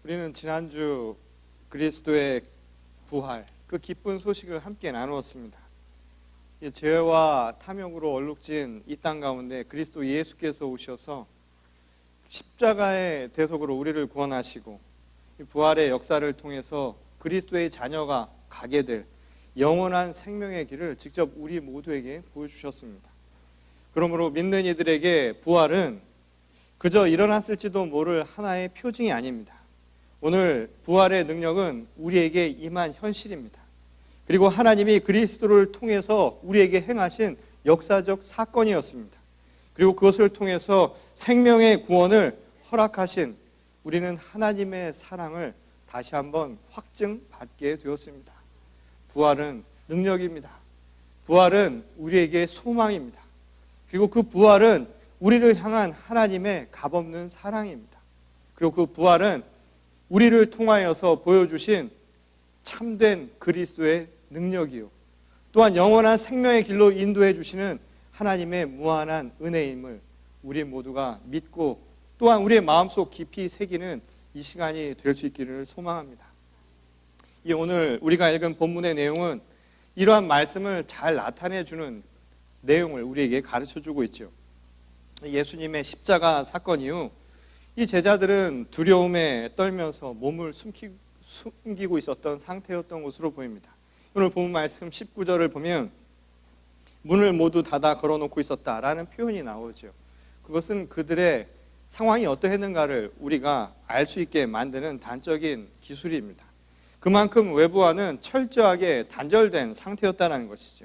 우리는 지난주 그리스도의 부활, 그 기쁜 소식을 함께 나누었습니다. 죄와 탐욕으로 얼룩진 이 땅 가운데 그리스도 예수께서 오셔서 십자가의 대속으로 우리를 구원하시고 부활의 역사를 통해서 그리스도의 자녀가 가게 될 영원한 생명의 길을 직접 우리 모두에게 보여주셨습니다. 그러므로 믿는 이들에게 부활은 그저 일어났을지도 모를 하나의 표징이 아닙니다. 오늘 부활의 능력은 우리에게 임한 현실입니다. 그리고 하나님이 그리스도를 통해서 우리에게 행하신 역사적 사건이었습니다. 그리고 그것을 통해서 생명의 구원을 허락하신 우리는 하나님의 사랑을 다시 한번 확증받게 되었습니다. 부활은 능력입니다. 부활은 우리에게 소망입니다. 그리고 그 부활은 우리를 향한 하나님의 값없는 사랑입니다. 그리고 그 부활은 우리를 통하여서 보여주신 참된 그리스도의 능력이요, 또한 영원한 생명의 길로 인도해 주시는 하나님의 무한한 은혜임을 우리 모두가 믿고 또한 우리의 마음속 깊이 새기는 이 시간이 될 수 있기를 소망합니다. 오늘 우리가 읽은 본문의 내용은 이러한 말씀을 잘 나타내 주는 내용을 우리에게 가르쳐주고 있죠. 예수님의 십자가 사건 이후 이 제자들은 두려움에 떨면서 몸을 숨기고 있었던 상태였던 것으로 보입니다. 오늘 본 말씀 19절을 보면 문을 모두 닫아 걸어놓고 있었다라는 표현이 나오죠. 그것은 그들의 상황이 어떠했는가를 우리가 알 수 있게 만드는 단적인 기술입니다. 그만큼 외부와는 철저하게 단절된 상태였다는 것이죠.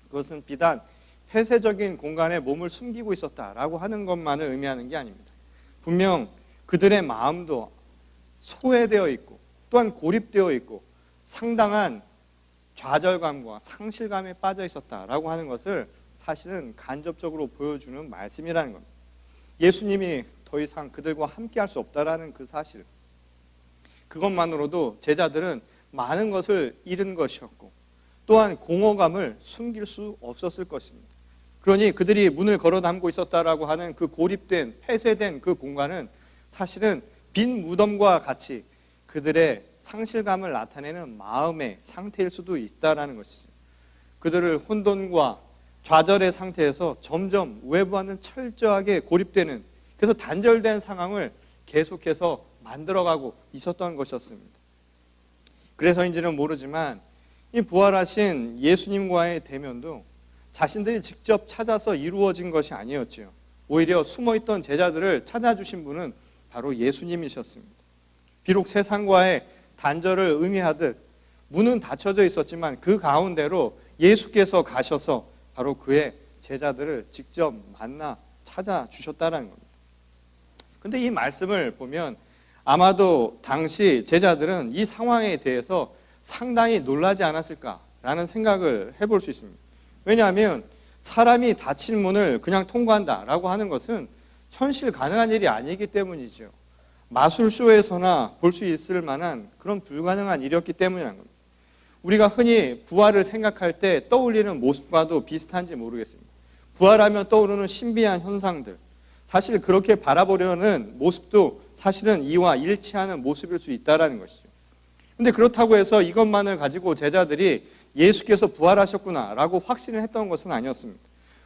그것은 비단 폐쇄적인 공간에 몸을 숨기고 있었다라고 하는 것만을 의미하는 게 아닙니다. 분명 그들의 마음도 소외되어 있고 또한 고립되어 있고 상당한 좌절감과 상실감에 빠져 있었다라고 하는 것을 사실은 간접적으로 보여주는 말씀이라는 겁니다. 예수님이 더 이상 그들과 함께 할 수 없다라는 그 사실, 그것만으로도 제자들은 많은 것을 잃은 것이었고 또한 공허감을 숨길 수 없었을 것입니다. 그러니 그들이 문을 걸어 담고 있었다라고 하는 그 고립된 폐쇄된 그 공간은 사실은 빈 무덤과 같이 그들의 상실감을 나타내는 마음의 상태일 수도 있다라는 것이죠. 그들을 혼돈과 좌절의 상태에서 점점 외부와는 철저하게 고립되는, 그래서 단절된 상황을 계속해서 만들어가고 있었던 것이었습니다. 그래서인지는 모르지만 이 부활하신 예수님과의 대면도 자신들이 직접 찾아서 이루어진 것이 아니었지요. 오히려 숨어있던 제자들을 찾아주신 분은 바로 예수님이셨습니다. 비록 세상과의 단절을 의미하듯 문은 닫혀져 있었지만 그 가운데로 예수께서 가셔서 바로 그의 제자들을 직접 만나 찾아주셨다는 겁니다. 그런데 이 말씀을 보면 아마도 당시 제자들은 이 상황에 대해서 상당히 놀라지 않았을까라는 생각을 해볼 수 있습니다. 왜냐하면 사람이 닫힌 문을 그냥 통과한다라고 하는 것은 현실 가능한 일이 아니기 때문이죠. 마술쇼에서나 볼 수 있을 만한 그런 불가능한 일이었기 때문이라는 겁니다. 우리가 흔히 부활을 생각할 때 떠올리는 모습과도 비슷한지 모르겠습니다. 부활하면 떠오르는 신비한 현상들, 사실 그렇게 바라보려는 모습도 사실은 이와 일치하는 모습일 수 있다는 것이죠. 그런데 그렇다고 해서 이것만을 가지고 제자들이 예수께서 부활하셨구나라고 확신을 했던 것은 아니었습니다.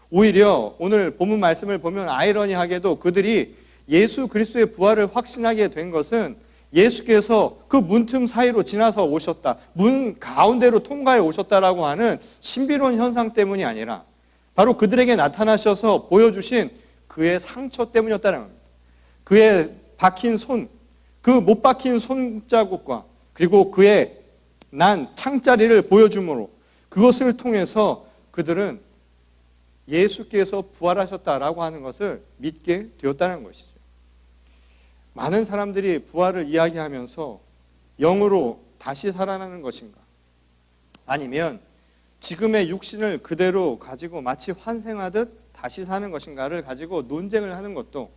오히려 오늘 본문 말씀을 보면 아이러니하게도 그들이 예수 그리스도의 부활을 확신하게 된 것은 예수께서 그 문틈 사이로 지나서 오셨다, 문 가운데로 통과해 오셨다라고 하는 신비로운 현상 때문이 아니라 바로 그들에게 나타나셔서 보여주신 그의 상처 때문이었다는 겁니다. 그의 박힌 손, 그 못 박힌 손자국과 그리고 그의 난 창자리를 보여줌으로 그것을 통해서 그들은 예수께서 부활하셨다라고 하는 것을 믿게 되었다는 것이죠. 많은 사람들이 부활을 이야기하면서 영으로 다시 살아나는 것인가, 아니면 지금의 육신을 그대로 가지고 마치 환생하듯 다시 사는 것인가를 가지고 논쟁을 하는 것도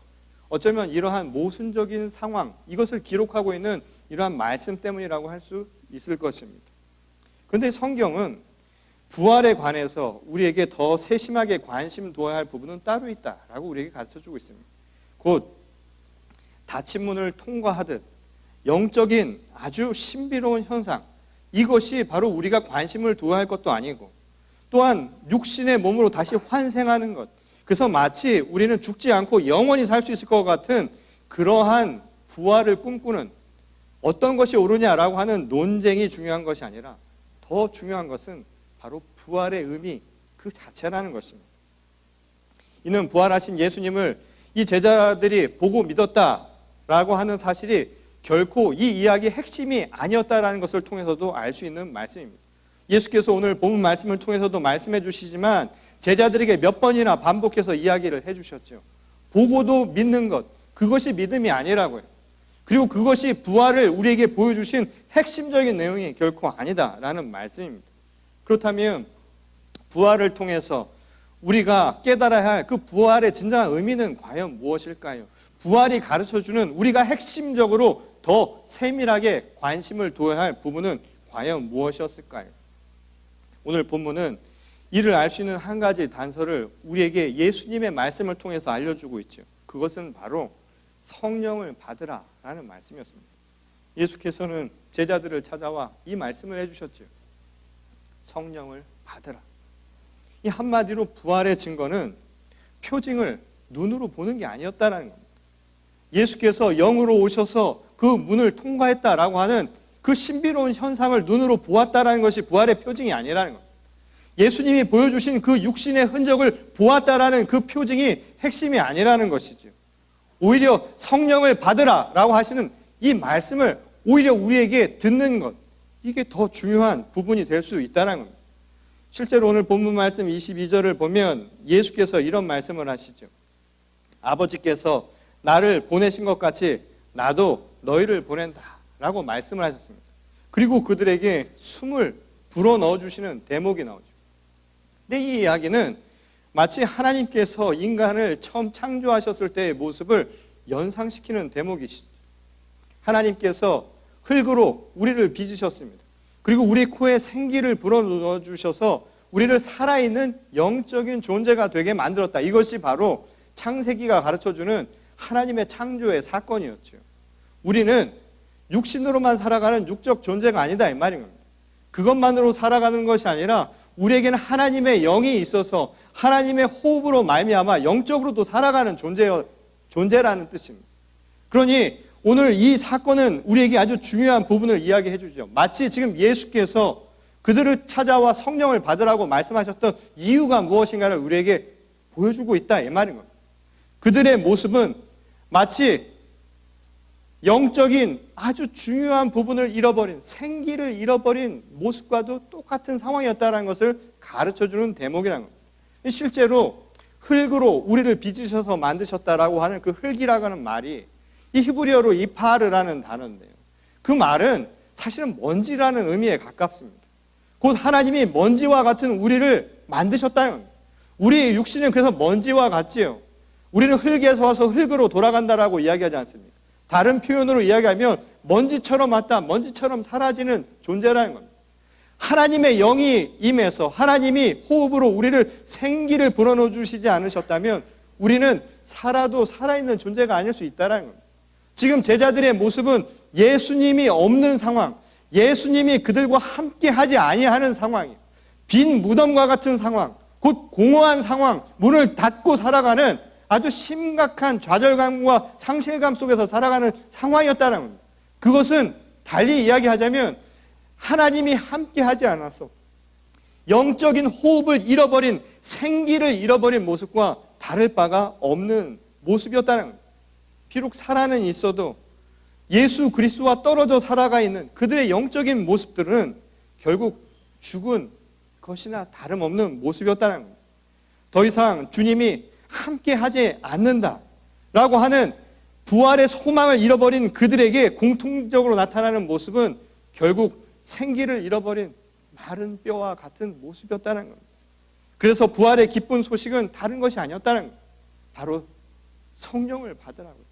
어쩌면 이러한 모순적인 상황, 이것을 기록하고 있는 이러한 말씀 때문이라고 할 수 있을 것입니다. 그런데 성경은 부활에 관해서 우리에게 더 세심하게 관심 두어야 할 부분은 따로 있다라고 우리에게 가르쳐주고 있습니다. 곧 닫힌 문을 통과하듯 영적인 아주 신비로운 현상, 이것이 바로 우리가 관심을 두어야 할 것도 아니고, 또한 육신의 몸으로 다시 환생하는 것, 그래서 마치 우리는 죽지 않고 영원히 살 수 있을 것 같은 그러한 부활을 꿈꾸는, 어떤 것이 옳으냐라고 하는 논쟁이 중요한 것이 아니라 더 중요한 것은 바로 부활의 의미 그 자체라는 것입니다. 이는 부활하신 예수님을 이 제자들이 보고 믿었다라고 하는 사실이 결코 이 이야기의 핵심이 아니었다라는 것을 통해서도 알 수 있는 말씀입니다. 예수께서 오늘 본문 말씀을 통해서도 말씀해 주시지만 제자들에게 몇 번이나 반복해서 이야기를 해 주셨죠. 보고도 믿는 것, 그것이 믿음이 아니라고요. 그리고 그것이 부활을 우리에게 보여주신 핵심적인 내용이 결코 아니다라는 말씀입니다. 그렇다면 부활을 통해서 우리가 깨달아야 할 그 부활의 진정한 의미는 과연 무엇일까요? 부활이 가르쳐주는 우리가 핵심적으로 더 세밀하게 관심을 두어야 할 부분은 과연 무엇이었을까요? 오늘 본문은 이를 알 수 있는 한 가지 단서를 우리에게 예수님의 말씀을 통해서 알려주고 있죠. 그것은 바로 성령을 받으라라는 말씀이었습니다. 예수께서는 제자들을 찾아와 이 말씀을 해주셨죠. 성령을 받으라. 이 한마디로 부활의 증거는 표징을 눈으로 보는 게 아니었다라는 겁니다. 예수께서 영으로 오셔서 그 문을 통과했다라고 하는 그 신비로운 현상을 눈으로 보았다라는 것이 부활의 표징이 아니라는 겁니다. 예수님이 보여주신 그 육신의 흔적을 보았다라는 그 표징이 핵심이 아니라는 것이죠. 오히려 성령을 받으라라고 하시는 이 말씀을 오히려 우리에게 듣는 것, 이게 더 중요한 부분이 될 수 있다는 겁니다. 실제로 오늘 본문 말씀 22절을 보면 예수께서 이런 말씀을 하시죠. 아버지께서 나를 보내신 것 같이 나도 너희를 보낸다 라고 말씀을 하셨습니다. 그리고 그들에게 숨을 불어넣어 주시는 대목이 나오죠. 근데 이 이야기는 마치 하나님께서 인간을 처음 창조하셨을 때의 모습을 연상시키는 대목이시죠. 하나님께서 흙으로 우리를 빚으셨습니다. 그리고 우리 코에 생기를 불어넣어 주셔서 우리를 살아있는 영적인 존재가 되게 만들었다. 이것이 바로 창세기가 가르쳐주는 하나님의 창조의 사건이었죠. 우리는 육신으로만 살아가는 육적 존재가 아니다 이 말인 겁니다. 그것만으로 살아가는 것이 아니라 우리에게는 하나님의 영이 있어서 하나님의 호흡으로 말미암아 영적으로도 살아가는 존재라는 뜻입니다. 그러니 오늘 이 사건은 우리에게 아주 중요한 부분을 이야기해 주죠. 마치 지금 예수께서 그들을 찾아와 성령을 받으라고 말씀하셨던 이유가 무엇인가를 우리에게 보여주고 있다 이 말인 겁니다. 그들의 모습은 마치 영적인 아주 중요한 부분을 잃어버린, 생기를 잃어버린 모습과도 똑같은 상황이었다는 것을 가르쳐주는 대목이라는 겁니다. 실제로 흙으로 우리를 빚으셔서 만드셨다라고 하는 그 흙이라고 하는 말이 이 히브리어로 이파르라는 단어인데요. 그 말은 사실은 먼지라는 의미에 가깝습니다. 곧 하나님이 먼지와 같은 우리를 만드셨다는 겁니다. 우리의 육신은 그래서 먼지와 같지요. 우리는 흙에서 와서 흙으로 돌아간다라고 이야기하지 않습니까? 다른 표현으로 이야기하면 먼지처럼 왔다, 먼지처럼 사라지는 존재라는 겁니다. 하나님의 영이 임해서 하나님이 호흡으로 우리를 생기를 불어넣어 주시지 않으셨다면 우리는 살아도 살아있는 존재가 아닐 수 있다는 겁니다. 지금 제자들의 모습은 예수님이 없는 상황, 예수님이 그들과 함께 하지 아니하는 상황이에요. 빈 무덤과 같은 상황, 곧 공허한 상황, 문을 닫고 살아가는 아주 심각한 좌절감과 상실감 속에서 살아가는 상황이었다는 겁니다. 그것은 달리 이야기하자면 하나님이 함께 하지 않아서 영적인 호흡을 잃어버린, 생기를 잃어버린 모습과 다를 바가 없는 모습이었다는 겁니다. 비록 살아는 있어도 예수 그리스도와 떨어져 살아가 있는 그들의 영적인 모습들은 결국 죽은 것이나 다름없는 모습이었다는 겁니다. 더 이상 주님이 함께 하지 않는다라고 하는 부활의 소망을 잃어버린 그들에게 공통적으로 나타나는 모습은 결국 생기를 잃어버린 마른 뼈와 같은 모습이었다는 겁니다. 그래서 부활의 기쁜 소식은 다른 것이 아니었다는 겁니다. 바로 성령을 받으라고요.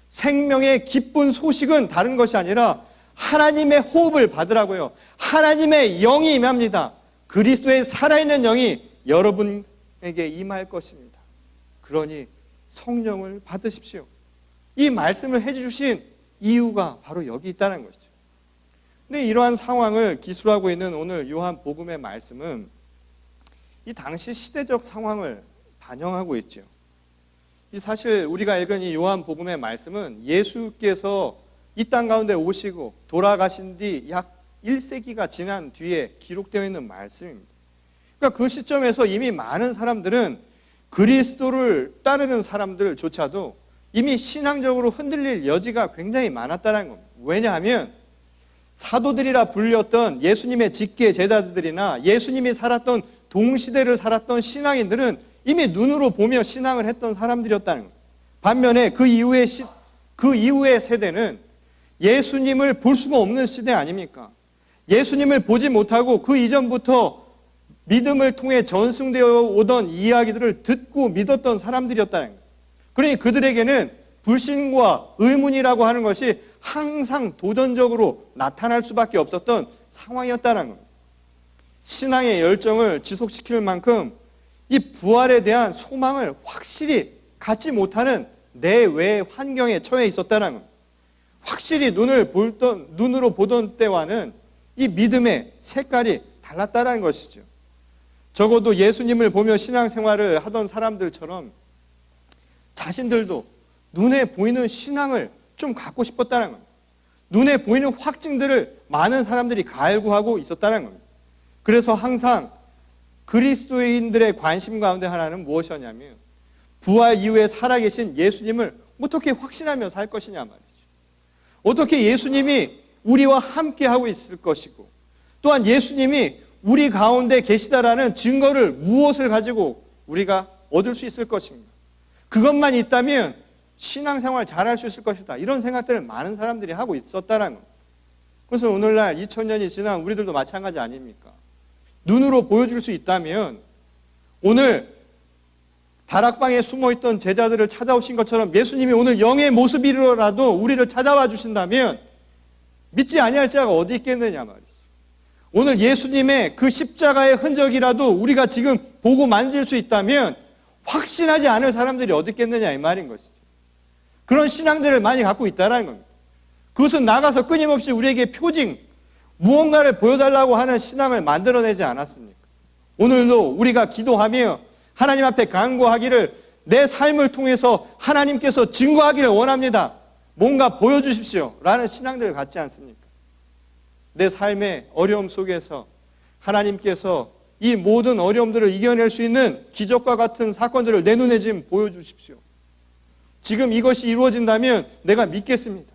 생명의 기쁜 소식은 다른 것이 아니라 하나님의 호흡을 받으라고요. 하나님의 영이 임합니다. 그리스도의 살아있는 영이 여러분에게 임할 것입니다. 그러니 성령을 받으십시오. 이 말씀을 해주신 이유가 바로 여기 있다는 것이죠. 근데 이러한 상황을 기술하고 있는 오늘 요한복음의 말씀은 이 당시 시대적 상황을 반영하고 있죠. 사실 우리가 읽은 이 요한복음의 말씀은 예수께서 이 땅 가운데 오시고 돌아가신 뒤 약 1세기가 지난 뒤에 기록되어 있는 말씀입니다. 그러니까 그 시점에서 이미 많은 사람들은 그리스도를 따르는 사람들조차도 이미 신앙적으로 흔들릴 여지가 굉장히 많았다는 겁니다. 왜냐하면 사도들이라 불렸던 예수님의 직계 제자들이나 예수님이 살았던 동시대를 살았던 신앙인들은 이미 눈으로 보며 신앙을 했던 사람들이었다는 겁니다. 반면에 그 이후의 세대는 예수님을 볼 수가 없는 시대 아닙니까? 예수님을 보지 못하고 그 이전부터 믿음을 통해 전승되어 오던 이야기들을 듣고 믿었던 사람들이었다는 거예요. 그러니 그들에게는 불신과 의문이라고 하는 것이 항상 도전적으로 나타날 수밖에 없었던 상황이었다는 겁니다. 신앙의 열정을 지속시킬 만큼 이 부활에 대한 소망을 확실히 갖지 못하는 내외 환경에 처해 있었다는 겁니다. 확실히 눈으로 보던 때와는 이 믿음의 색깔이 달랐다는 것이죠. 적어도 예수님을 보며 신앙생활을 하던 사람들처럼 자신들도 눈에 보이는 신앙을 좀 갖고 싶었다는 겁니다. 눈에 보이는 확증들을 많은 사람들이 갈구하고 있었다는 겁니다. 그래서 항상 그리스도인들의 관심 가운데 하나는 무엇이었냐면 부활 이후에 살아계신 예수님을 어떻게 확신하며 살 것이냐 말이죠. 어떻게 예수님이 우리와 함께하고 있을 것이고 또한 예수님이 우리 가운데 계시다라는 증거를 무엇을 가지고 우리가 얻을 수 있을 것인가. 그것만 있다면 신앙생활 잘할 수 있을 것이다. 이런 생각들을 많은 사람들이 하고 있었다는 겁니다. 그래서 오늘날 2000년이 지난 우리들도 마찬가지 아닙니까? 눈으로 보여줄 수 있다면 오늘 다락방에 숨어있던 제자들을 찾아오신 것처럼 예수님이 오늘 영의 모습이라도 우리를 찾아와 주신다면 믿지 아니할 자가 어디 있겠느냐 말이죠. 오늘 예수님의 그 십자가의 흔적이라도 우리가 지금 보고 만질 수 있다면 확신하지 않을 사람들이 어디 있겠느냐 이 말인 것이죠. 그런 신앙들을 많이 갖고 있다는 겁니다. 그것은 나가서 끊임없이 우리에게 표징, 무언가를 보여달라고 하는 신앙을 만들어내지 않았습니까? 오늘도 우리가 기도하며 하나님 앞에 간구하기를 내 삶을 통해서 하나님께서 증거하기를 원합니다. 뭔가 보여주십시오 라는 신앙들을 갖지 않습니까? 내 삶의 어려움 속에서 하나님께서 이 모든 어려움들을 이겨낼 수 있는 기적과 같은 사건들을 내 눈에 지금 보여주십시오. 지금 이것이 이루어진다면 내가 믿겠습니다.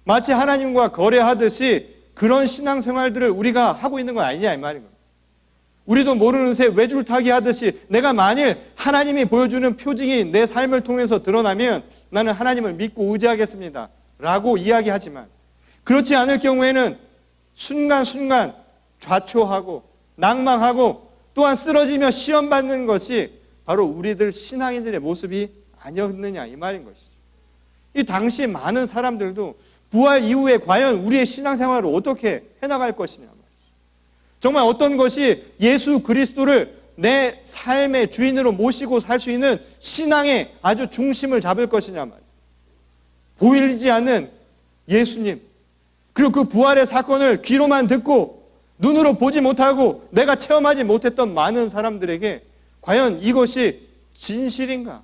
마치 하나님과 거래하듯이 그런 신앙생활들을 우리가 하고 있는 건 아니냐 이 말인 겁니다. 우리도 모르는 새 외줄타기 하듯이 내가 만일 하나님이 보여주는 표징이 내 삶을 통해서 드러나면 나는 하나님을 믿고 의지하겠습니다 라고 이야기하지만 그렇지 않을 경우에는 순간순간 좌초하고 낭망하고 또한 쓰러지며 시험받는 것이 바로 우리들 신앙인들의 모습이 아니었느냐 이 말인 것이죠. 이 당시 많은 사람들도 부활 이후에 과연 우리의 신앙생활을 어떻게 해나갈 것이냐 말이죠. 정말 어떤 것이 예수 그리스도를 내 삶의 주인으로 모시고 살 수 있는 신앙의 아주 중심을 잡을 것이냐 말이죠. 보이지 않는 예수님 그리고 그 부활의 사건을 귀로만 듣고 눈으로 보지 못하고 내가 체험하지 못했던 많은 사람들에게 과연 이것이 진실인가?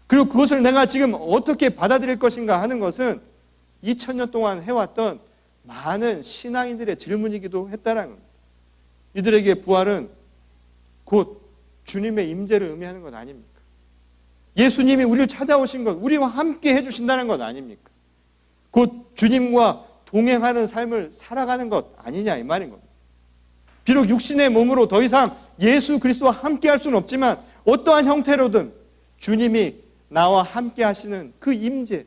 그리고 그것을 내가 지금 어떻게 받아들일 것인가 하는 것은 2000년 동안 해왔던 많은 신앙인들의 질문이기도 했다는 겁니다. 이들에게 부활은 곧 주님의 임재를 의미하는 것 아닙니까? 예수님이 우리를 찾아오신 것, 우리와 함께 해주신다는 것 아닙니까? 곧 주님과 동행하는 삶을 살아가는 것 아니냐 이 말인 겁니다. 비록 육신의 몸으로 더 이상 예수 그리스도와 함께 할 수는 없지만 어떠한 형태로든 주님이 나와 함께 하시는 그 임재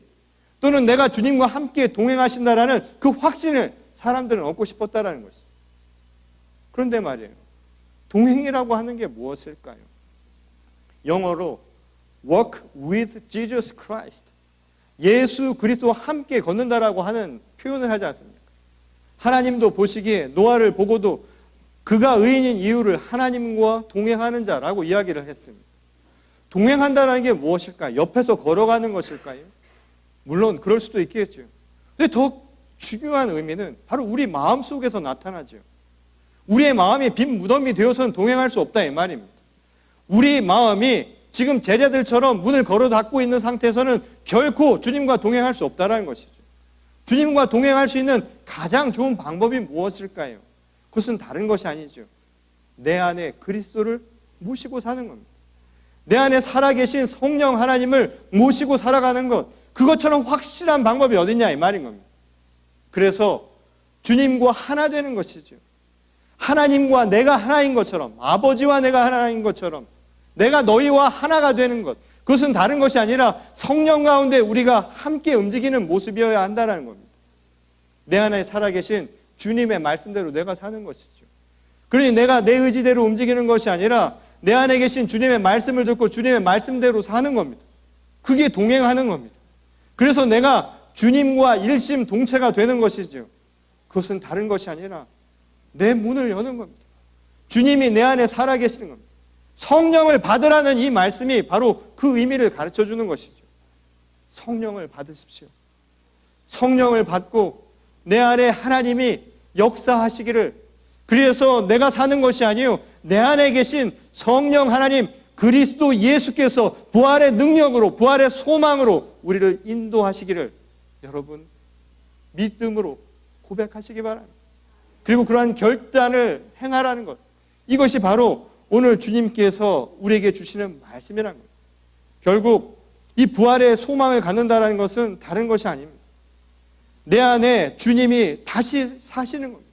또는 내가 주님과 함께 동행하신다라는 그 확신을 사람들은 얻고 싶었다라는 것이죠. 그런데 말이에요. 동행이라고 하는 게 무엇일까요? 영어로 walk with Jesus Christ. 예수 그리스도와 함께 걷는다라고 하는 표현을 하지 않습니까? 하나님도 보시기에 노아를 보고도 그가 의인인 이유를 하나님과 동행하는 자라고 이야기를 했습니다. 동행한다는 게 무엇일까요? 옆에서 걸어가는 것일까요? 물론 그럴 수도 있겠죠. 근데 더 중요한 의미는 바로 우리 마음 속에서 나타나죠. 우리의 마음이 빈 무덤이 되어서는 동행할 수 없다 이 말입니다. 우리 마음이 지금 제자들처럼 문을 걸어 닫고 있는 상태에서는 결코 주님과 동행할 수 없다는 것이죠. 주님과 동행할 수 있는 가장 좋은 방법이 무엇일까요? 그것은 다른 것이 아니죠. 내 안에 그리스도를 모시고 사는 겁니다. 내 안에 살아계신 성령 하나님을 모시고 살아가는 것, 그것처럼 확실한 방법이 어딨냐 이 말인 겁니다. 그래서 주님과 하나 되는 것이죠. 하나님과 내가 하나인 것처럼, 아버지와 내가 하나인 것처럼 내가 너희와 하나가 되는 것, 그것은 다른 것이 아니라 성령 가운데 우리가 함께 움직이는 모습이어야 한다는 겁니다. 내 안에 살아계신 주님의 말씀대로 내가 사는 것이죠. 그러니 내가 내 의지대로 움직이는 것이 아니라 내 안에 계신 주님의 말씀을 듣고 주님의 말씀대로 사는 겁니다. 그게 동행하는 겁니다. 그래서 내가 주님과 일심동체가 되는 것이죠. 그것은 다른 것이 아니라 내 문을 여는 겁니다. 주님이 내 안에 살아계시는 겁니다. 성령을 받으라는 이 말씀이 바로 그 의미를 가르쳐 주는 것이죠. 성령을 받으십시오. 성령을 받고 내 안에 하나님이 역사하시기를, 그래서 내가 사는 것이 아니요 내 안에 계신 성령 하나님 그리스도 예수께서 부활의 능력으로, 부활의 소망으로 우리를 인도하시기를 여러분 믿음으로 고백하시기 바랍니다. 그리고 그러한 결단을 행하라는 것, 이것이 바로 오늘 주님께서 우리에게 주시는 말씀이라는 거예요. 결국 이 부활의 소망을 갖는다는 것은 다른 것이 아닙니다. 내 안에 주님이 다시 사시는 겁니다.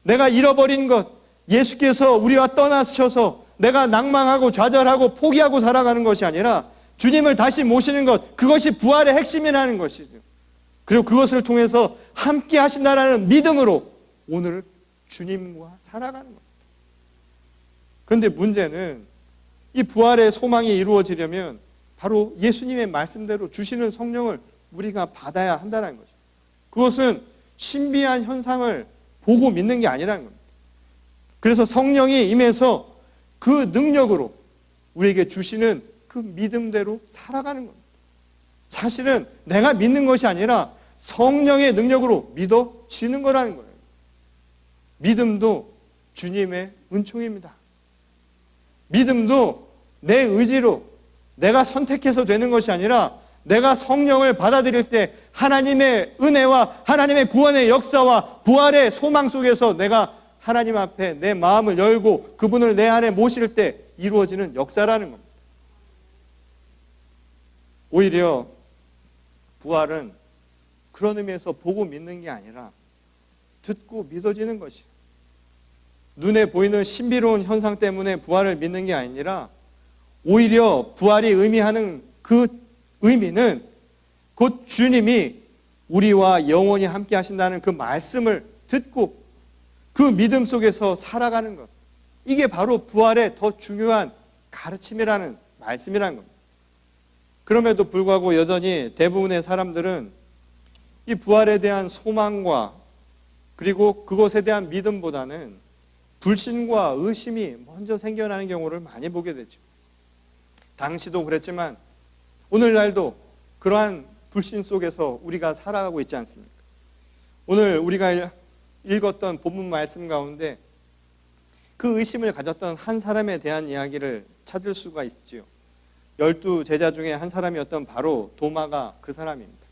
내가 잃어버린 것, 예수께서 우리와 떠나셔서 내가 낭망하고 좌절하고 포기하고 살아가는 것이 아니라 주님을 다시 모시는 것, 그것이 부활의 핵심이라는 것이죠. 그리고 그것을 통해서 함께 하신다라는 믿음으로 오늘 주님과 살아가는 겁니다. 그런데 문제는 이 부활의 소망이 이루어지려면 바로 예수님의 말씀대로 주시는 성령을 우리가 받아야 한다는 거죠. 그것은 신비한 현상을 보고 믿는 게 아니라는 겁니다. 그래서 성령이 임해서 그 능력으로 우리에게 주시는 그 믿음대로 살아가는 겁니다. 사실은 내가 믿는 것이 아니라 성령의 능력으로 믿어지는 거라는 거예요. 믿음도 주님의 은총입니다. 믿음도 내 의지로 내가 선택해서 되는 것이 아니라 내가 성령을 받아들일 때 하나님의 은혜와 하나님의 구원의 역사와 부활의 소망 속에서 내가 하나님 앞에 내 마음을 열고 그분을 내 안에 모실 때 이루어지는 역사라는 겁니다. 오히려 부활은 그런 의미에서 보고 믿는 게 아니라 듣고 믿어지는 것이에요. 눈에 보이는 신비로운 현상 때문에 부활을 믿는 게 아니라 오히려 부활이 의미하는 그 의미는 곧 주님이 우리와 영원히 함께 하신다는 그 말씀을 듣고 그 믿음 속에서 살아가는 것, 이게 바로 부활의 더 중요한 가르침이라는 말씀이라는 겁니다. 그럼에도 불구하고 여전히 대부분의 사람들은 이 부활에 대한 소망과 그리고 그것에 대한 믿음보다는 불신과 의심이 먼저 생겨나는 경우를 많이 보게 되죠. 당시도 그랬지만 오늘날도 그러한 불신 속에서 우리가 살아가고 있지 않습니까? 오늘 우리가 읽었던 본문 말씀 가운데 그 의심을 가졌던 한 사람에 대한 이야기를 찾을 수가 있지요. 12 제자 중에 한 사람이었던 바로 도마가 그 사람입니다.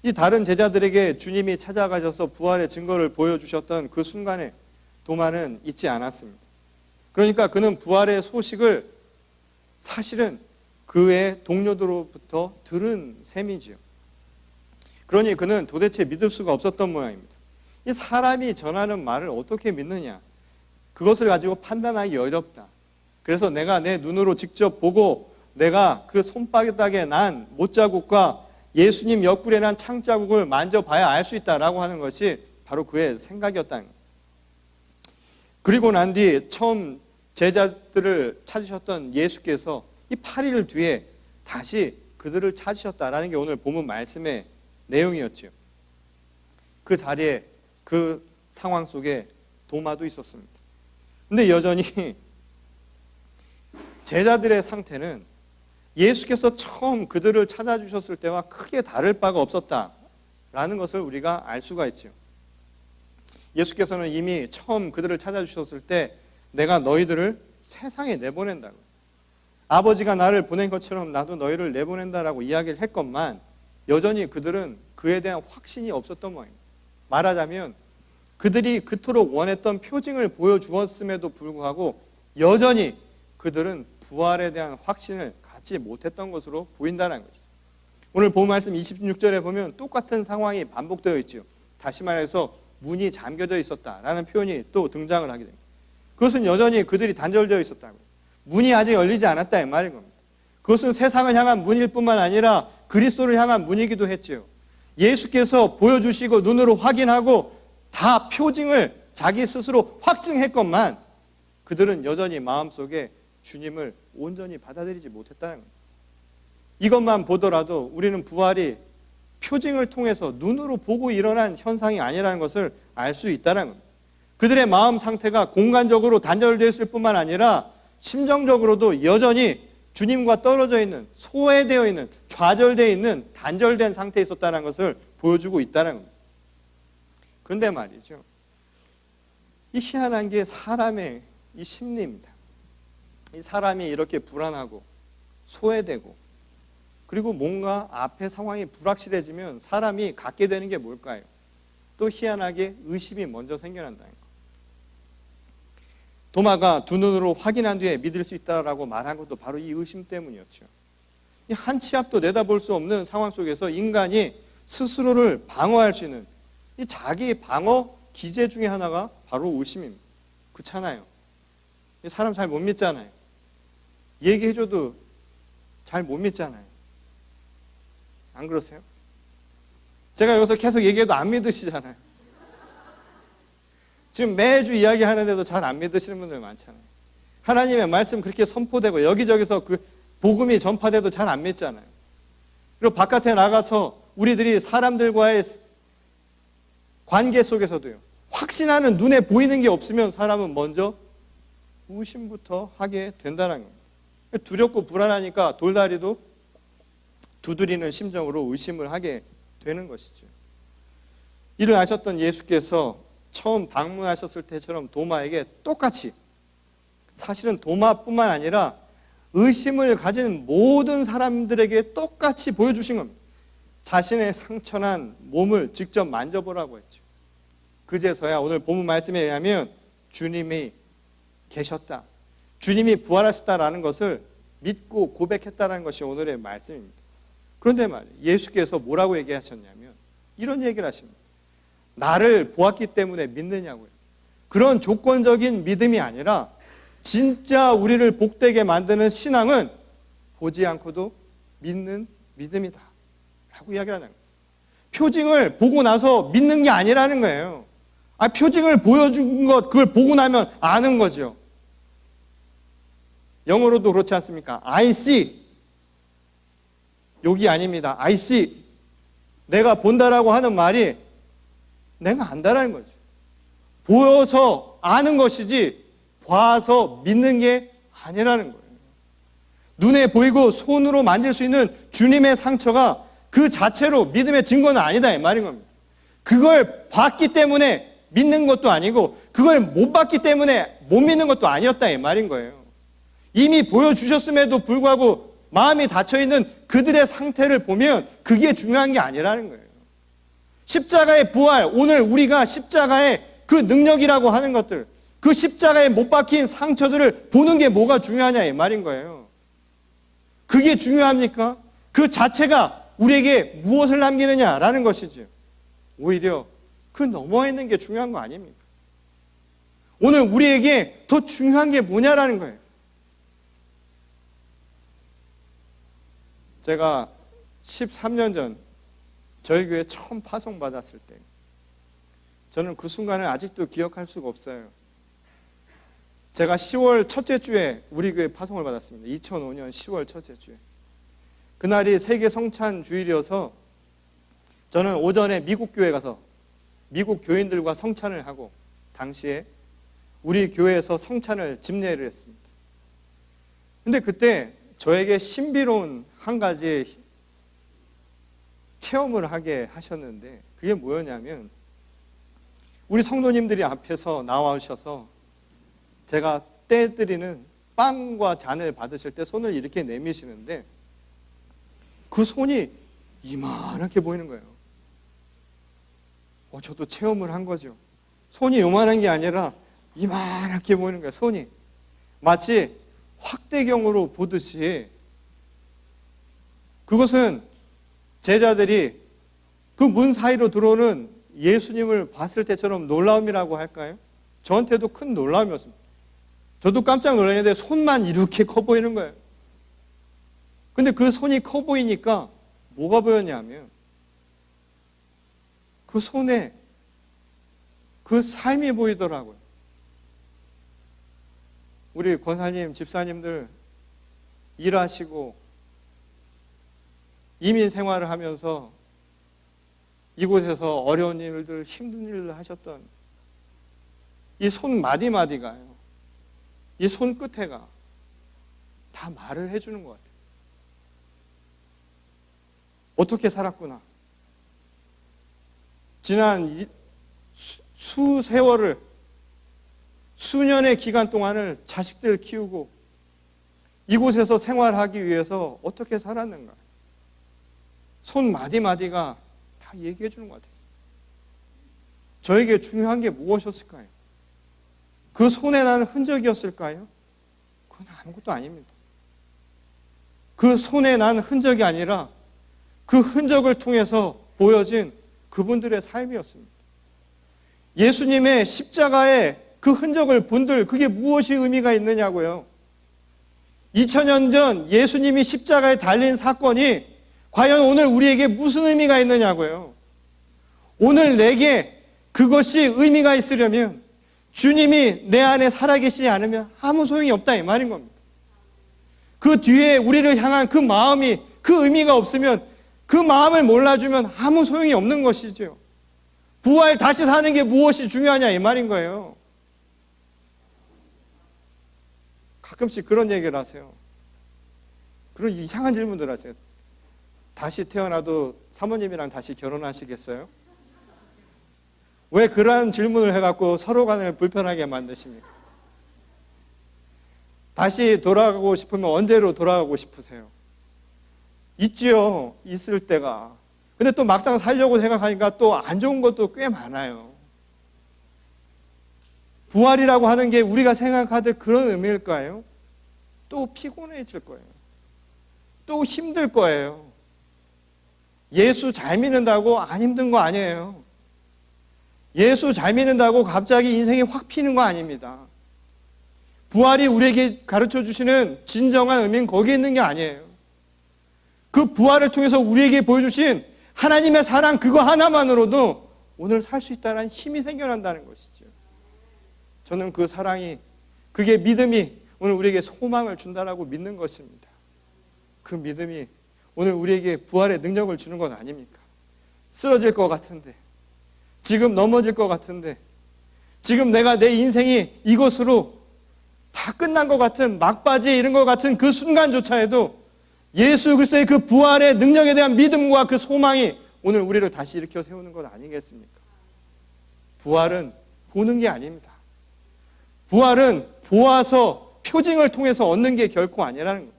이 다른 제자들에게 주님이 찾아가셔서 부활의 증거를 보여주셨던 그 순간에 도마는 잊지 않았습니다. 그러니까 그는 부활의 소식을 사실은 그의 동료들로부터 들은 셈이지요. 그러니 그는 도대체 믿을 수가 없었던 모양입니다. 이 사람이 전하는 말을 어떻게 믿느냐, 그것을 가지고 판단하기 어렵다. 그래서 내가 내 눈으로 직접 보고 내가 그 손바닥에 난 못자국과 예수님 옆구리에 난 창자국을 만져봐야 알 수 있다라고 하는 것이 바로 그의 생각이었다는 거예요. 그리고 난 뒤 처음 제자들을 찾으셨던 예수께서 이 8일 뒤에 다시 그들을 찾으셨다라는 게 오늘 본문 말씀의 내용이었죠. 그 자리에 그 상황 속에 도마도 있었습니다. 근데 여전히 제자들의 상태는 예수께서 처음 그들을 찾아주셨을 때와 크게 다를 바가 없었다라는 라는 것을 우리가 알 수가 있죠. 예수께서는 이미 처음 그들을 찾아주셨을 때 내가 너희들을 세상에 내보낸다고, 아버지가 나를 보낸 것처럼 나도 너희를 내보낸다라고 이야기를 했건만 여전히 그들은 그에 대한 확신이 없었던 모양입니다. 말하자면 그들이 그토록 원했던 표징을 보여주었음에도 불구하고 여전히 그들은 부활에 대한 확신을 갖지 못했던 것으로 보인다는 것이죠. 오늘 본 말씀 26절에 보면 똑같은 상황이 반복되어 있죠. 다시 말해서 문이 잠겨져 있었다라는 표현이 또 등장을 하게 됩니다. 그것은 여전히 그들이 단절되어 있었다고요. 문이 아직 열리지 않았다 이 말인 겁니다. 그것은 세상을 향한 문일 뿐만 아니라 그리스도를 향한 문이기도 했죠. 예수께서 보여주시고 눈으로 확인하고 다 표징을 자기 스스로 확증했건만 그들은 여전히 마음속에 주님을 온전히 받아들이지 못했다는 겁니다. 이것만 보더라도 우리는 부활이 표징을 통해서 눈으로 보고 일어난 현상이 아니라는 것을 알 수 있다는 겁니다. 그들의 마음 상태가 공간적으로 단절되어 있을 뿐만 아니라 심정적으로도 여전히 주님과 떨어져 있는, 소외되어 있는, 좌절되어 있는, 단절된 상태에 있었다는 것을 보여주고 있다는 겁니다. 그런데 말이죠, 이 희한한 게 사람의 이 심리입니다. 이 사람이 이렇게 불안하고 소외되고 그리고 뭔가 앞에 상황이 불확실해지면 사람이 갖게 되는 게 뭘까요? 또 희한하게 의심이 먼저 생겨난다는 거. 도마가 두 눈으로 확인한 뒤에 믿을 수 있다라고 말한 것도 바로 이 의심 때문이었죠. 이 한 치 앞도 내다볼 수 없는 상황 속에서 인간이 스스로를 방어할 수 있는 이 자기 방어 기제 중에 하나가 바로 의심입니다. 그렇잖아요. 사람 잘 못 믿잖아요. 얘기해줘도 잘 못 믿잖아요. 안 그러세요? 제가 여기서 계속 얘기해도 안 믿으시잖아요. 지금 매주 이야기하는데도 잘 안 믿으시는 분들 많잖아요. 하나님의 말씀 그렇게 선포되고 여기저기서 그 복음이 전파돼도 잘 안 믿잖아요. 그리고 바깥에 나가서 우리들이 사람들과의 관계 속에서도요, 확신하는 눈에 보이는 게 없으면 사람은 먼저 의심부터 하게 된다는 겁니다. 두렵고 불안하니까 돌다리도 두드리는 심정으로 의심을 하게 되는 것이죠. 이를 아셨던 예수께서 처음 방문하셨을 때처럼 도마에게 똑같이, 사실은 도마뿐만 아니라 의심을 가진 모든 사람들에게 똑같이 보여주신 겁니다. 자신의 상처난 몸을 직접 만져보라고 했죠. 그제서야 오늘 본문 말씀에 의하면 주님이 계셨다, 주님이 부활하셨다라는 것을 믿고 고백했다는 것이 오늘의 말씀입니다. 그런데 말이에요, 예수께서 뭐라고 얘기하셨냐면 이런 얘기를 하십니다. 나를 보았기 때문에 믿느냐고요. 그런 조건적인 믿음이 아니라 진짜 우리를 복되게 만드는 신앙은 보지 않고도 믿는 믿음이다 라고 이야기를 하는 거예요. 표징을 보고 나서 믿는 게 아니라는 거예요. 표징을 보여준 것, 그걸 보고 나면 아는 거죠. 영어로도 그렇지 않습니까? I see. 욕이 아닙니다. I see. 내가 본다라고 하는 말이 내가 안다라는 거죠. 보여서 아는 것이지 봐서 믿는 게 아니라는 거예요. 눈에 보이고 손으로 만질 수 있는 주님의 상처가 그 자체로 믿음의 증거는 아니다 이 말인 겁니다. 그걸 봤기 때문에 믿는 것도 아니고 그걸 못 봤기 때문에 못 믿는 것도 아니었다 이 말인 거예요. 이미 보여주셨음에도 불구하고 마음이 닫혀있는 그들의 상태를 보면 그게 중요한 게 아니라는 거예요. 십자가의 부활, 오늘 우리가 십자가의 그 능력이라고 하는 것들, 그 십자가에 못 박힌 상처들을 보는 게 뭐가 중요하냐 이 말인 거예요. 그게 중요합니까? 그 자체가 우리에게 무엇을 남기느냐라는 것이죠. 오히려 그 넘어 있는 게 중요한 거 아닙니까? 오늘 우리에게 더 중요한 게 뭐냐라는 거예요. 제가 13년 전 저희 교회 처음 파송받았을 때 저는 그 순간을 아직도 기억할 수가 없어요. 제가 10월 첫째 주에 우리 교회 파송을 받았습니다. 2005년 10월 첫째 주에. 그날이 세계 성찬 주일이어서 저는 오전에 미국 교회에 가서 미국 교인들과 성찬을 하고 당시에 우리 교회에서 성찬을 집례를 했습니다. 근데 그때 저에게 신비로운 한 가지 체험을 하게 하셨는데 그게 뭐였냐면 우리 성도님들이 앞에서 나와주셔서 제가 떼드리는 빵과 잔을 받으실 때 손을 이렇게 내미시는데 그 손이 이만하게 보이는 거예요. 저도 체험을 한 거죠. 손이 요만한 게 아니라 이만하게 보이는 거예요. 손이 마치 확대경으로 보듯이. 그것은 제자들이 그 문 사이로 들어오는 예수님을 봤을 때처럼 놀라움이라고 할까요? 저한테도 큰 놀라움이었습니다. 저도 깜짝 놀랐는데 손만 이렇게 커 보이는 거예요. 근데 그 손이 커 보이니까 뭐가 보였냐면 그 손에 그 삶이 보이더라고요. 우리 권사님, 집사님들 일하시고 이민 생활을 하면서 이곳에서 어려운 일들, 힘든 일을 하셨던 이 손 마디마디가요, 이 손끝에가 다 말을 해주는 것 같아요. 어떻게 살았구나. 지난 수세월을, 수년의 기간 동안을 자식들 키우고 이곳에서 생활하기 위해서 어떻게 살았는가. 손 마디마디가 다 얘기해 주는 것 같아요. 저에게 중요한 게 무엇이었을까요? 그 손에 나는 흔적이었을까요? 그건 아무것도 아닙니다. 그 손에 난 흔적이 아니라 그 흔적을 통해서 보여진 그분들의 삶이었습니다. 예수님의 십자가의 그 흔적을 본들, 그게 무엇이 의미가 있느냐고요. 2000년 전 예수님이 십자가에 달린 사건이 과연 오늘 우리에게 무슨 의미가 있느냐고요. 오늘 내게 그것이 의미가 있으려면 주님이 내 안에 살아계시지 않으면 아무 소용이 없다, 이 말인 겁니다. 그 뒤에 우리를 향한 그 마음이, 그 의미가 없으면, 그 마음을 몰라주면 아무 소용이 없는 것이죠. 부활, 다시 사는 게 무엇이 중요하냐, 이 말인 거예요. 가끔씩 그런 얘기를 하세요. 그런 이상한 질문들 하세요. 다시 태어나도 사모님이랑 다시 결혼하시겠어요? 왜 그런 질문을 해갖고 서로 간에 불편하게 만드십니까? 다시 돌아가고 싶으면 언제로 돌아가고 싶으세요? 있지요. 있을 때가. 근데 또 막상 살려고 생각하니까 또 안 좋은 것도 꽤 많아요. 부활이라고 하는 게 우리가 생각하듯 그런 의미일까요? 또 피곤해질 거예요. 또 힘들 거예요. 예수 잘 믿는다고 안 힘든 거 아니에요. 예수 잘 믿는다고 갑자기 인생이 확 피는 거 아닙니다. 부활이 우리에게 가르쳐 주시는 진정한 의미는 거기에 있는 게 아니에요. 그 부활을 통해서 우리에게 보여주신 하나님의 사랑, 그거 하나만으로도 오늘 살 수 있다는 힘이 생겨난다는 것이죠. 저는 그 사랑이, 그게 믿음이 오늘 우리에게 소망을 준다라고 믿는 것입니다. 그 믿음이 오늘 우리에게 부활의 능력을 주는 건 아닙니까? 쓰러질 것 같은데, 지금 넘어질 것 같은데, 지금 내가 내 인생이 이것으로 다 끝난 것 같은, 막바지에 이른 것 같은 그 순간조차에도 예수 그리스도의 그 부활의 능력에 대한 믿음과 그 소망이 오늘 우리를 다시 일으켜 세우는 것 아니겠습니까? 부활은 보는 게 아닙니다. 부활은 보아서 표징을 통해서 얻는 게 결코 아니라는 거예요.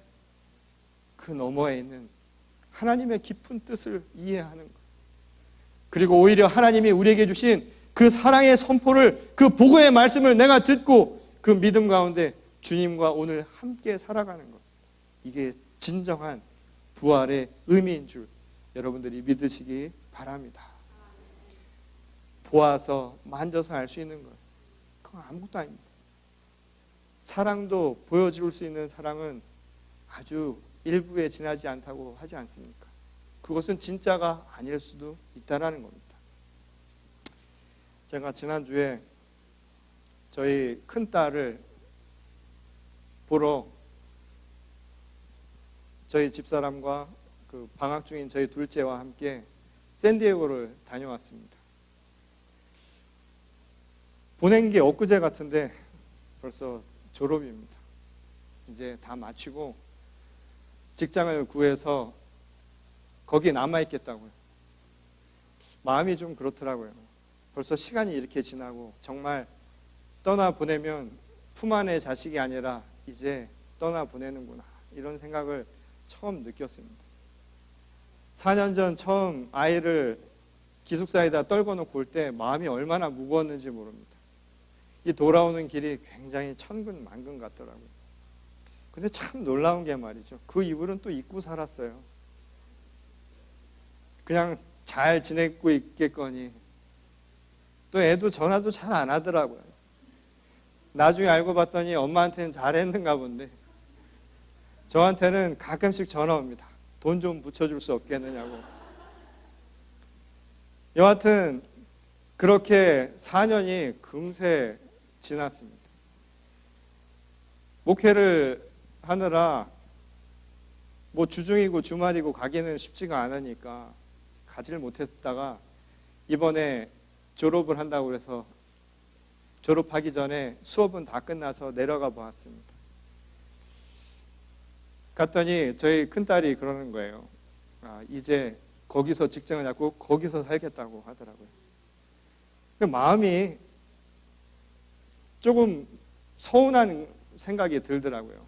그 너머에 있는 하나님의 깊은 뜻을 이해하는 것. 그리고 오히려 하나님이 우리에게 주신 그 사랑의 선포를, 그 복음의 말씀을 내가 듣고 그 믿음 가운데 주님과 오늘 함께 살아가는 것. 이게 진정한 부활의 의미인 줄 여러분들이 믿으시기 바랍니다. 보아서 만져서 알 수 있는 것, 그건 아무것도 아닙니다. 사랑도 보여줄 수 있는 사랑은 아주 일부에 지나지 않다고 하지 않습니까? 그것은 진짜가 아닐 수도 있다는 겁니다. 제가 지난주에 저희 큰딸을 보러 저희 집사람과 그 방학 중인 저희 둘째와 함께 샌디에고를 다녀왔습니다. 보낸 게 엊그제 같은데 벌써 졸업입니다. 이제 다 마치고 직장을 구해서 거기에 남아있겠다고요. 마음이 좀 그렇더라고요. 벌써 시간이 이렇게 지나고 정말 떠나보내면 품 안의 자식이 아니라 이제 떠나보내는구나, 이런 생각을 처음 느꼈습니다. 4년 전 처음 아이를 기숙사에다 떨궈 놓고 올 때 마음이 얼마나 무거웠는지 모릅니다. 이 돌아오는 길이 굉장히 천근만근 같더라고요. 근데 참 놀라운 게 말이죠, 그 이후로는 또 잊고 살았어요. 그냥 잘 지내고 있겠거니. 또 애도 전화도 잘 안 하더라고요. 나중에 알고 봤더니 엄마한테는 잘했는가 본데 저한테는 가끔씩 전화 옵니다. 돈 좀 붙여줄 수 없겠느냐고. 여하튼 그렇게 4년이 금세 지났습니다. 목회를 하느라 뭐 주중이고 주말이고 가기는 쉽지가 않으니까 가지를 못했다가 이번에 졸업을 한다고 해서 졸업하기 전에 수업은 다 끝나서 내려가 보았습니다. 갔더니 저희 큰딸이 그러는 거예요. 이제 거기서 직장을 잡고 거기서 살겠다고 하더라고요. 그 마음이 조금 서운한 생각이 들더라고요.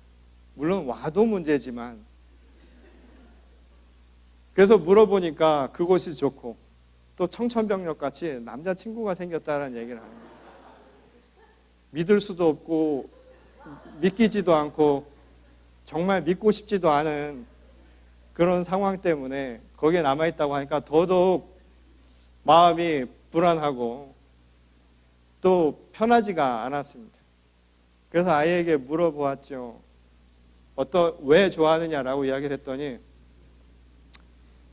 물론 와도 문제지만. 그래서 물어보니까 그곳이 좋고 또 청천벽력 같이 남자친구가 생겼다는 얘기를 하는 거예요. 믿을 수도 없고 믿기지도 않고 정말 믿고 싶지도 않은 그런 상황 때문에 거기에 남아있다고 하니까 더더욱 마음이 불안하고 또 편하지가 않았습니다. 그래서 아이에게 물어보았죠. 왜 좋아하느냐라고 이야기를 했더니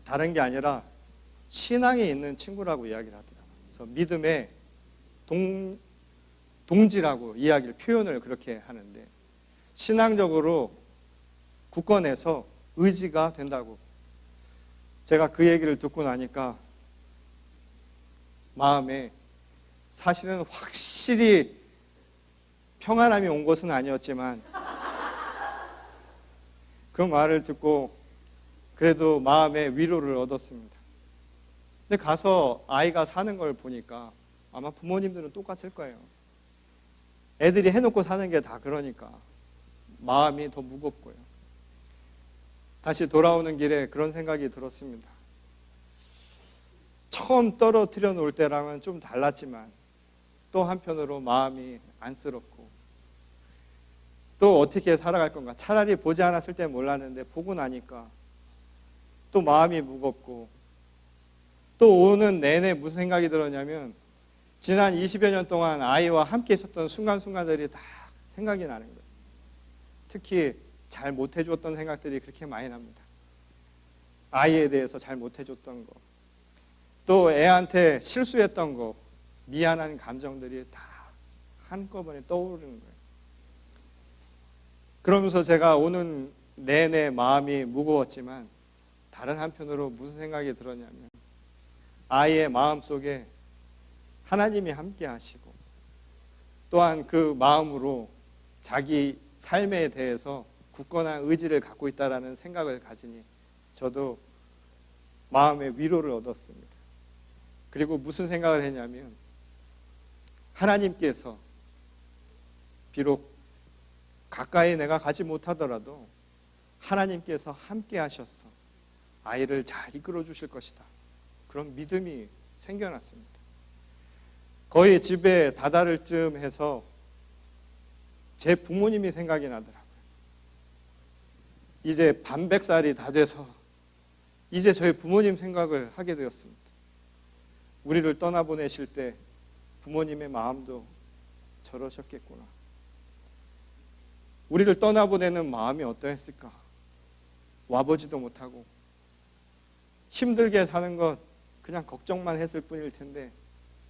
다른 게 아니라 신앙에 있는 친구라고 이야기를 하더라고요. 그래서 믿음의 동지라고 이야기를, 표현을 그렇게 하는데, 신앙적으로 굳건해서 의지가 된다고. 제가 그 얘기를 듣고 나니까 마음에 사실은 확실히 평안함이 온 것은 아니었지만 그 말을 듣고 그래도 마음의 위로를 얻었습니다. 근데 가서 아이가 사는 걸 보니까 아마 부모님들은 똑같을 거예요. 애들이 해놓고 사는 게 다 그러니까 마음이 더 무겁고요. 다시 돌아오는 길에 그런 생각이 들었습니다. 처음 떨어뜨려 놓을 때랑은 좀 달랐지만 또 한편으로 마음이 안쓰럽고 또 어떻게 살아갈 건가. 차라리 보지 않았을 때 몰랐는데 보고 나니까 또 마음이 무겁고, 또 오는 내내 무슨 생각이 들었냐면 지난 20여 년 동안 아이와 함께 있었던 순간순간들이 다 생각이 나는 거예요. 특히 잘 못해줬던 생각들이 그렇게 많이 납니다. 아이에 대해서 잘 못해줬던 거, 또 애한테 실수했던 거, 미안한 감정들이 다 한꺼번에 떠오르는 거예요. 그러면서 제가 오는 내내 마음이 무거웠지만 다른 한편으로 무슨 생각이 들었냐면 아이의 마음속에 하나님이 함께 하시고 또한 그 마음으로 자기 삶에 대해서 굳건한 의지를 갖고 있다는 생각을 가지니 저도 마음의 위로를 얻었습니다. 그리고 무슨 생각을 했냐면 하나님께서 비록 가까이 내가 가지 못하더라도 하나님께서 함께 하셔서 아이를 잘 이끌어 주실 것이다. 그런 믿음이 생겨났습니다. 거의 집에 다다를 쯤 해서 제 부모님이 생각이 나더라고요. 이제 반백살이 다 돼서 이제 저희 부모님 생각을 하게 되었습니다. 우리를 떠나보내실 때 부모님의 마음도 저러셨겠구나. 우리를 떠나보내는 마음이 어떠했을까? 와보지도 못하고 힘들게 사는 것 그냥 걱정만 했을 뿐일 텐데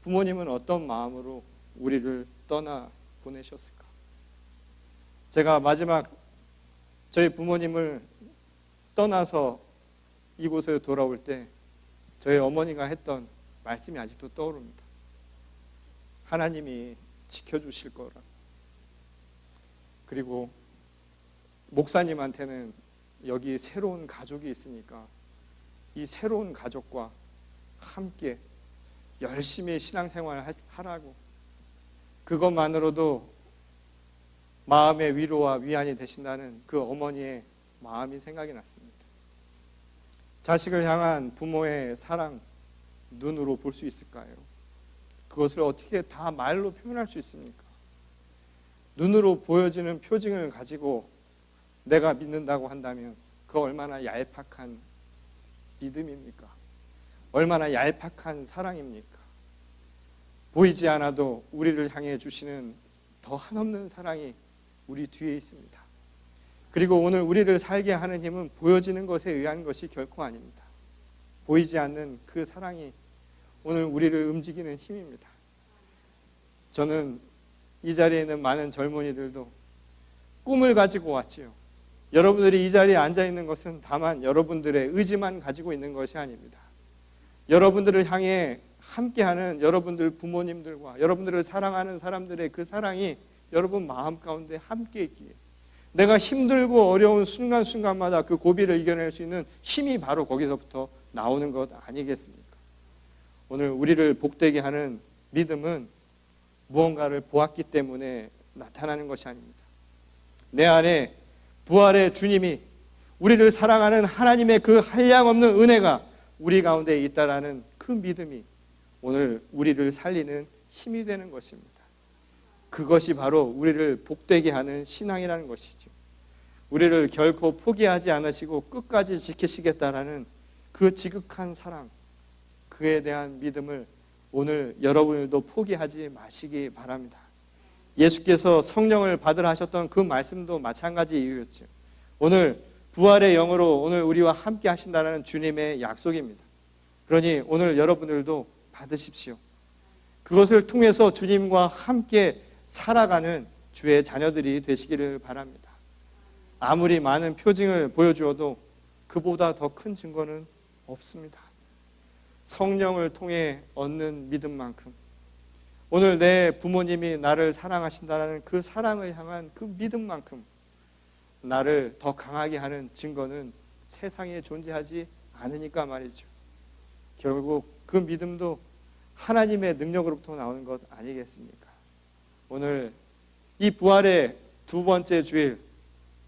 부모님은 어떤 마음으로 우리를 떠나보내셨을까? 제가 마지막 저희 부모님을 떠나서 이곳에 돌아올 때 저희 어머니가 했던 말씀이 아직도 떠오릅니다. 하나님이 지켜주실 거라. 그리고 목사님한테는 여기 새로운 가족이 있으니까 이 새로운 가족과 함께 열심히 신앙생활을 하라고, 그것만으로도 마음의 위로와 위안이 되신다는 그 어머니의 마음이 생각이 났습니다. 자식을 향한 부모의 사랑, 눈으로 볼 수 있을까요? 그것을 어떻게 다 말로 표현할 수 있습니까? 눈으로 보여지는 표징을 가지고 내가 믿는다고 한다면 그 얼마나 얄팍한 믿음입니까? 얼마나 얄팍한 사랑입니까? 보이지 않아도 우리를 향해 주시는 더 한없는 사랑이 우리 뒤에 있습니다. 그리고 오늘 우리를 살게 하는 힘은 보여지는 것에 의한 것이 결코 아닙니다. 보이지 않는 그 사랑이 오늘 우리를 움직이는 힘입니다. 저는 이 자리에 있는 많은 젊은이들도 꿈을 가지고 왔지요. 여러분들이 이 자리에 앉아 있는 것은 다만 여러분들의 의지만 가지고 있는 것이 아닙니다. 여러분들을 향해 함께하는 여러분들 부모님들과 여러분들을 사랑하는 사람들의 그 사랑이 여러분 마음 가운데 함께 있기에, 내가 힘들고 어려운 순간순간마다 그 고비를 이겨낼 수 있는 힘이 바로 거기서부터 나오는 것 아니겠습니까? 오늘 우리를 복되게 하는 믿음은 무언가를 보았기 때문에 나타나는 것이 아닙니다. 내 안에 부활의 주님이, 우리를 사랑하는 하나님의 그 한량없는 은혜가 우리 가운데 있다라는 그 믿음이 오늘 우리를 살리는 힘이 되는 것입니다. 그것이 바로 우리를 복되게 하는 신앙이라는 것이죠. 우리를 결코 포기하지 않으시고 끝까지 지키시겠다라는 그 지극한 사랑, 그에 대한 믿음을 오늘 여러분들도 포기하지 마시기 바랍니다. 예수께서 성령을 받으라 하셨던 그 말씀도 마찬가지 이유였죠. 오늘 부활의 영으로 오늘 우리와 함께 하신다는 주님의 약속입니다. 그러니 오늘 여러분들도 받으십시오. 그것을 통해서 주님과 함께 살아가는 주의 자녀들이 되시기를 바랍니다. 아무리 많은 표징을 보여주어도 그보다 더 큰 증거는 없습니다. 성령을 통해 얻는 믿음만큼, 오늘 내 부모님이 나를 사랑하신다는 그 사랑을 향한 그 믿음만큼 나를 더 강하게 하는 증거는 세상에 존재하지 않으니까 말이죠. 결국 그 믿음도 하나님의 능력으로부터 나오는 것 아니겠습니까? 오늘 이 부활의 두 번째 주일,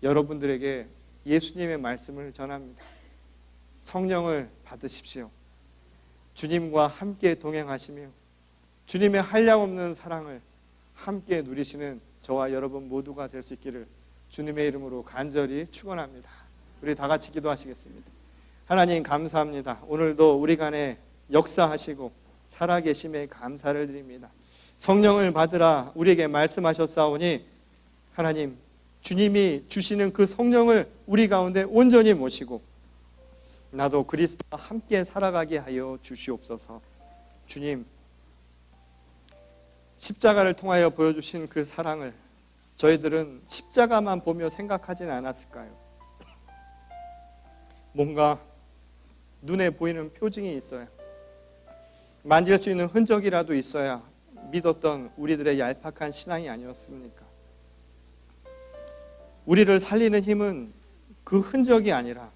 여러분들에게 예수님의 말씀을 전합니다. 성령을 받으십시오. 주님과 함께 동행하시며 주님의 한량없는 사랑을 함께 누리시는 저와 여러분 모두가 될 수 있기를 주님의 이름으로 간절히 축원합니다. 우리 다 같이 기도하시겠습니다. 하나님 감사합니다. 오늘도 우리 간에 역사하시고 살아계심에 감사를 드립니다. 성령을 받으라 우리에게 말씀하셨사오니 하나님, 주님이 주시는 그 성령을 우리 가운데 온전히 모시고 나도 그리스도와 함께 살아가게 하여 주시옵소서. 주님, 십자가를 통하여 보여주신 그 사랑을 저희들은 십자가만 보며 생각하지는 않았을까요? 뭔가 눈에 보이는 표징이 있어야, 만질 수 있는 흔적이라도 있어야 믿었던 우리들의 얄팍한 신앙이 아니었습니까? 우리를 살리는 힘은 그 흔적이 아니라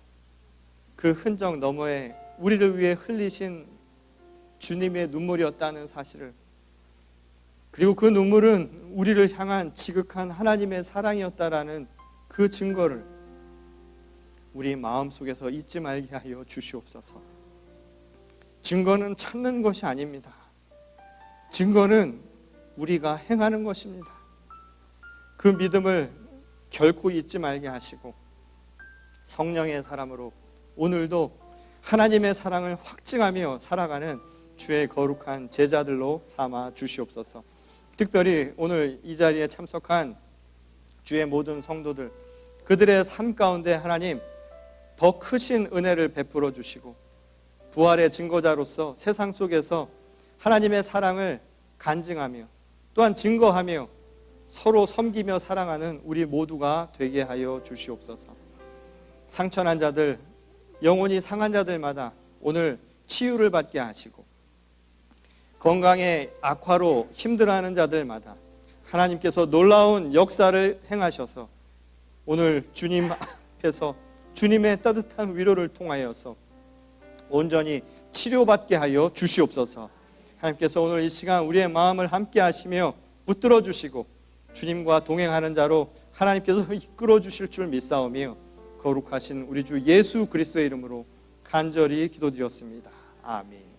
그 흔적 너머에 우리를 위해 흘리신 주님의 눈물이었다는 사실을, 그리고 그 눈물은 우리를 향한 지극한 하나님의 사랑이었다라는 그 증거를 우리 마음속에서 잊지 말게 하여 주시옵소서. 증거는 찾는 것이 아닙니다. 증거는 우리가 행하는 것입니다. 그 믿음을 결코 잊지 말게 하시고 성령의 사람으로 오늘도 하나님의 사랑을 확증하며 살아가는 주의 거룩한 제자들로 삼아 주시옵소서. 특별히 오늘 이 자리에 참석한 주의 모든 성도들, 그들의 삶 가운데 하나님 더 크신 은혜를 베풀어 주시고 부활의 증거자로서 세상 속에서 하나님의 사랑을 간증하며 또한 증거하며 서로 섬기며 사랑하는 우리 모두가 되게 하여 주시옵소서. 상처난 자들, 영혼이 상한 자들마다 오늘 치유를 받게 하시고 건강의 악화로 힘들어하는 자들마다 하나님께서 놀라운 역사를 행하셔서 오늘 주님 앞에서 주님의 따뜻한 위로를 통하여서 온전히 치료받게 하여 주시옵소서. 하나님께서 오늘 이 시간 우리의 마음을 함께 하시며 붙들어 주시고 주님과 동행하는 자로 하나님께서 이끌어 주실 줄 믿사오며 거룩하신 우리 주 예수 그리스도의 이름으로 간절히 기도드렸습니다. 아멘.